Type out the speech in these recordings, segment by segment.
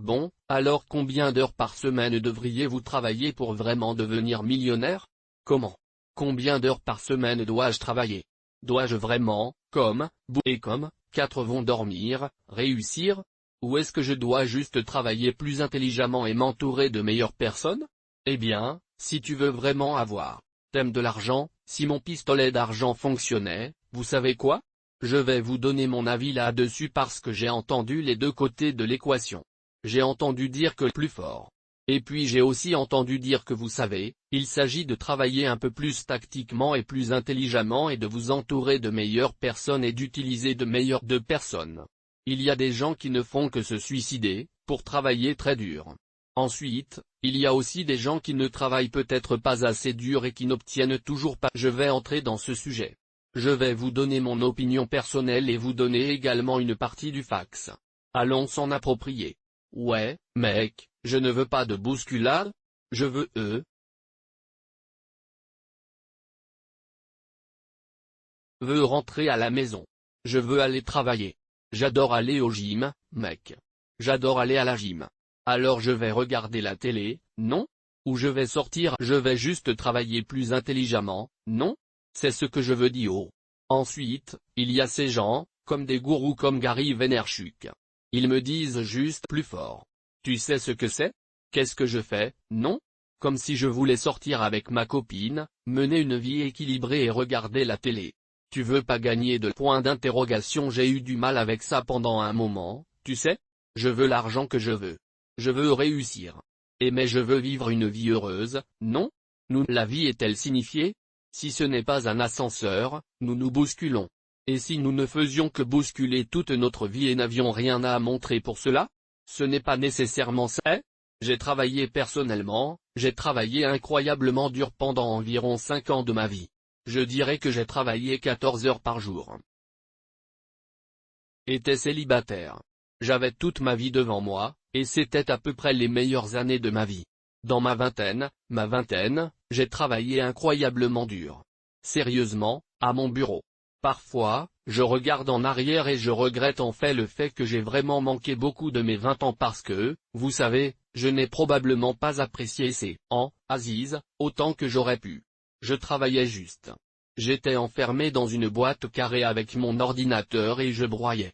Bon, alors combien d'heures par semaine devriez-vous travailler pour vraiment devenir millionnaire? Comment? Combien d'heures par semaine dois-je travailler? Dois-je vraiment, comme, et comme, 4 vont dormir, réussir? Ou est-ce que je dois juste travailler plus intelligemment et m'entourer de meilleures personnes? Eh bien, si tu veux vraiment avoir, t'aimes de l'argent, si mon pistolet d'argent fonctionnait, vous savez quoi? Je vais vous donner mon avis là-dessus parce que j'ai entendu les deux côtés de l'équation. J'ai entendu dire que plus fort. Et puis j'ai aussi entendu dire que vous savez, il s'agit de travailler un peu plus tactiquement et plus intelligemment et de vous entourer de meilleures personnes et d'utiliser de meilleures personnes. Il y a des gens qui ne font que se suicider, pour travailler très dur. Ensuite, il y a aussi des gens qui ne travaillent peut-être pas assez dur et qui n'obtiennent toujours pas. Je vais entrer dans ce sujet. Je vais vous donner mon opinion personnelle et vous donner également une partie du fax. Allons s'en approprier. Ouais, mec, je ne veux pas de bousculade. Je veux veux rentrer à la maison. Je veux aller travailler. J'adore aller au gym, mec. J'adore aller à la gym. Alors je vais regarder la télé, non? Ou je vais sortir, je vais juste travailler plus intelligemment, non? C'est ce que je veux dire. Ensuite, il y a ces gens, comme des gourous comme Gary Vaynerchuk. Ils me disent juste plus fort. Tu sais ce que c'est? Qu'est-ce que je fais, non? Comme si je voulais sortir avec ma copine, mener une vie équilibrée et regarder la télé. Tu veux pas gagner de points d'interrogation? J'ai eu du mal avec ça pendant un moment, tu sais? Je veux l'argent que je veux. Je veux réussir. Mais je veux vivre une vie heureuse, non? La vie est-elle signifiée? Si ce n'est pas un ascenseur, nous nous bousculons. Et si nous ne faisions que bousculer toute notre vie et n'avions rien à montrer pour cela? Ce n'est pas nécessairement ça. J'ai travaillé personnellement, j'ai travaillé incroyablement dur pendant environ 5 ans de ma vie. Je dirais que j'ai travaillé 14 heures par jour. J'étais célibataire. J'avais toute ma vie devant moi, et c'était à peu près les meilleures années de ma vie. Dans ma vingtaine, j'ai travaillé incroyablement dur. Sérieusement, à mon bureau. Parfois, je regarde en arrière et je regrette en fait le fait que j'ai vraiment manqué beaucoup de mes 20 ans parce que, vous savez, je n'ai probablement pas apprécié ces Aziz, autant que j'aurais pu. Je travaillais juste. J'étais enfermé dans une boîte carrée avec mon ordinateur et je broyais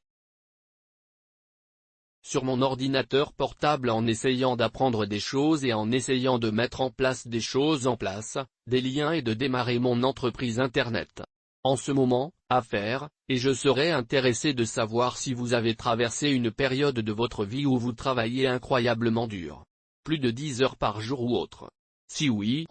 sur mon ordinateur portable en essayant d'apprendre des choses et en essayant de mettre en place des choses des liens et de démarrer mon entreprise internet. En ce moment, à faire, et je serais intéressé de savoir si vous avez traversé une période de votre vie où vous travaillez incroyablement dur. Plus de 10 heures par jour ou autre. Si oui,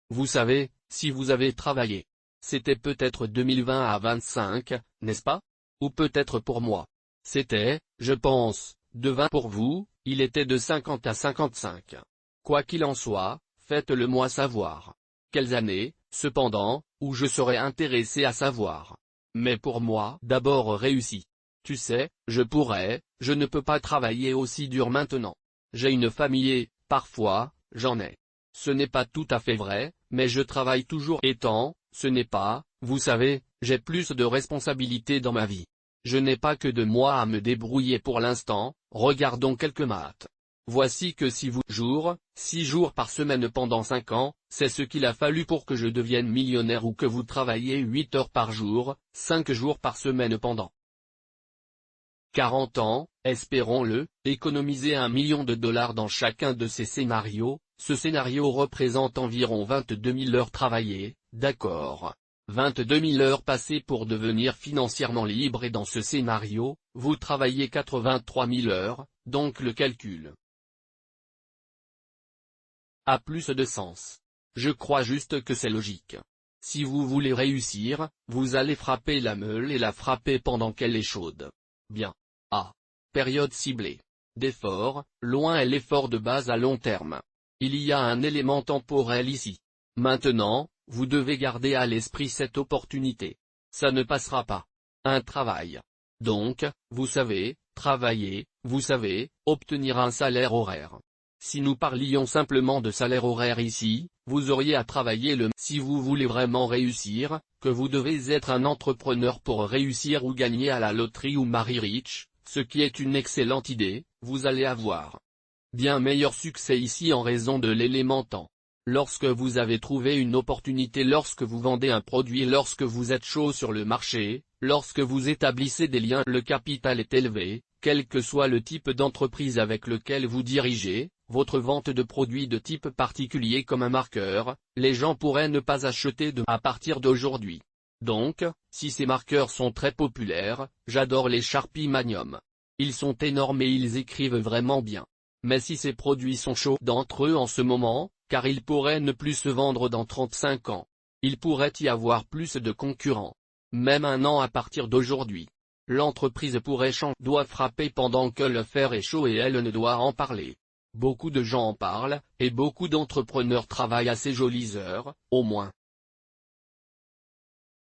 vous savez, si vous avez travaillé. C'était peut-être 2020 à 25, n'est-ce pas? Ou peut-être pour moi. C'était, je pense, de 20 pour vous, il était de 50 à 55. Quoi qu'il en soit, faites-le moi savoir. Quelles années, cependant, où je serais intéressé à savoir. Mais pour moi, d'abord réussi. Tu sais, je ne peux pas travailler aussi dur maintenant. J'ai une famille et, parfois, j'en ai. Ce n'est pas tout à fait vrai, mais je travaille toujours étant, ce n'est pas, vous savez, j'ai plus de responsabilités dans ma vie. Je n'ai pas que de moi à me débrouiller pour l'instant, regardons quelques maths. Voici que 6 jours par semaine pendant 5 ans, c'est ce qu'il a fallu pour que je devienne millionnaire ou que vous travaillez 8 heures par jour, 5 jours par semaine pendant 40 ans, espérons-le, économiser $1 million dans chacun de ces scénarios. Ce scénario représente environ 22 000 heures travaillées, d'accord. 22 000 heures passées pour devenir financièrement libre et dans ce scénario, vous travaillez 83 000 heures, donc le calcul a plus de sens. Je crois juste que c'est logique. Si vous voulez réussir, vous allez frapper la meule et la frapper pendant qu'elle est chaude. Bien. Période ciblée. D'effort, loin est l'effort de base à long terme. Il y a un élément temporel ici. Maintenant, vous devez garder à l'esprit cette opportunité. Ça ne passera pas. Un travail. Donc, vous savez, travailler, vous savez, obtenir un salaire horaire. Si nous parlions simplement de salaire horaire ici, vous auriez à travailler si vous voulez vraiment réussir, que vous devez être un entrepreneur pour réussir ou gagner à la loterie ou Marie Rich, ce qui est une excellente idée, vous allez avoir bien meilleur succès ici en raison de l'élément temps. Lorsque vous avez trouvé une opportunité, lorsque vous vendez un produit, lorsque vous êtes chaud sur le marché, lorsque vous établissez des liens, le capital est élevé, quel que soit le type d'entreprise avec lequel vous dirigez, votre vente de produits de type particulier comme un marqueur, les gens pourraient ne pas acheter à partir d'aujourd'hui. Donc, si ces marqueurs sont très populaires, j'adore les Sharpie Magnum. Ils sont énormes et ils écrivent vraiment bien. Mais si ces produits sont chauds d'entre eux en ce moment, car ils pourraient ne plus se vendre dans 35 ans. Il pourrait y avoir plus de concurrents. Même un an à partir d'aujourd'hui. L'entreprise pourrait changer, doit frapper pendant que le fer est chaud et elle ne doit en parler. Beaucoup de gens en parlent, et beaucoup d'entrepreneurs travaillent à ces jolies heures, au moins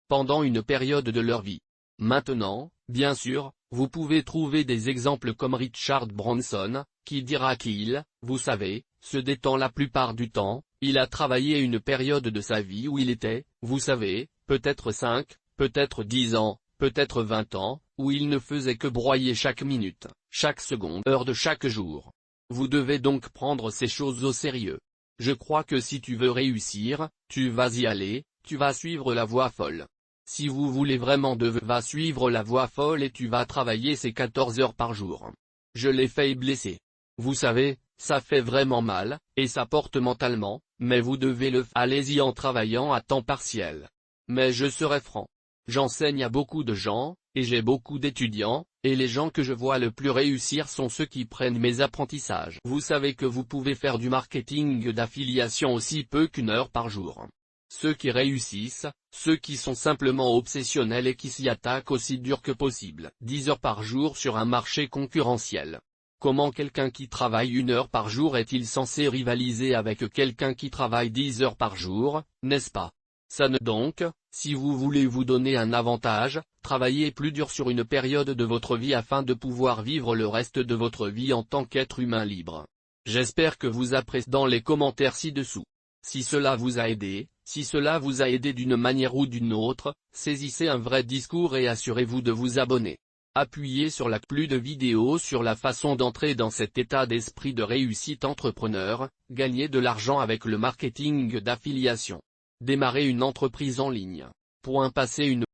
pendant une période de leur vie. Maintenant, bien sûr, vous pouvez trouver des exemples comme Richard Branson, qui dira qu'il, vous savez, se détend la plupart du temps, il a travaillé une période de sa vie où il était, vous savez, peut-être 5, peut-être 10 ans, peut-être 20 ans, où il ne faisait que broyer chaque minute, chaque seconde, heure de chaque jour. Vous devez donc prendre ces choses au sérieux. Je crois que si tu veux réussir, tu vas y aller, tu vas suivre la voie folle. Si vous voulez vraiment va suivre la voie folle et tu vas travailler ces 14 heures par jour. Je l'ai fait blesser. Vous savez, ça fait vraiment mal, et ça porte mentalement, mais vous devez le faire. Allez-y en travaillant à temps partiel. Mais je serai franc. J'enseigne à beaucoup de gens, et j'ai beaucoup d'étudiants, et les gens que je vois le plus réussir sont ceux qui prennent mes apprentissages. Vous savez que vous pouvez faire du marketing d'affiliation aussi peu qu'1 heure par jour. Ceux qui réussissent, ceux qui sont simplement obsessionnels et qui s'y attaquent aussi dur que possible. 10 heures par jour sur un marché concurrentiel. Comment quelqu'un qui travaille 1 heure par jour est-il censé rivaliser avec quelqu'un qui travaille 10 heures par jour, n'est-ce pas? Ça ne donc, si vous voulez vous donner un avantage, travaillez plus dur sur une période de votre vie afin de pouvoir vivre le reste de votre vie en tant qu'être humain libre. J'espère que vous appréciez dans les commentaires ci-dessous. Si cela vous a aidé, si cela vous a aidé d'une manière ou d'une autre, saisissez un vrai discours et assurez-vous de vous abonner. Appuyez sur la plus de vidéos sur la façon d'entrer dans cet état d'esprit de réussite entrepreneur, gagner de l'argent avec le marketing d'affiliation. Démarrer une entreprise en ligne. Passer une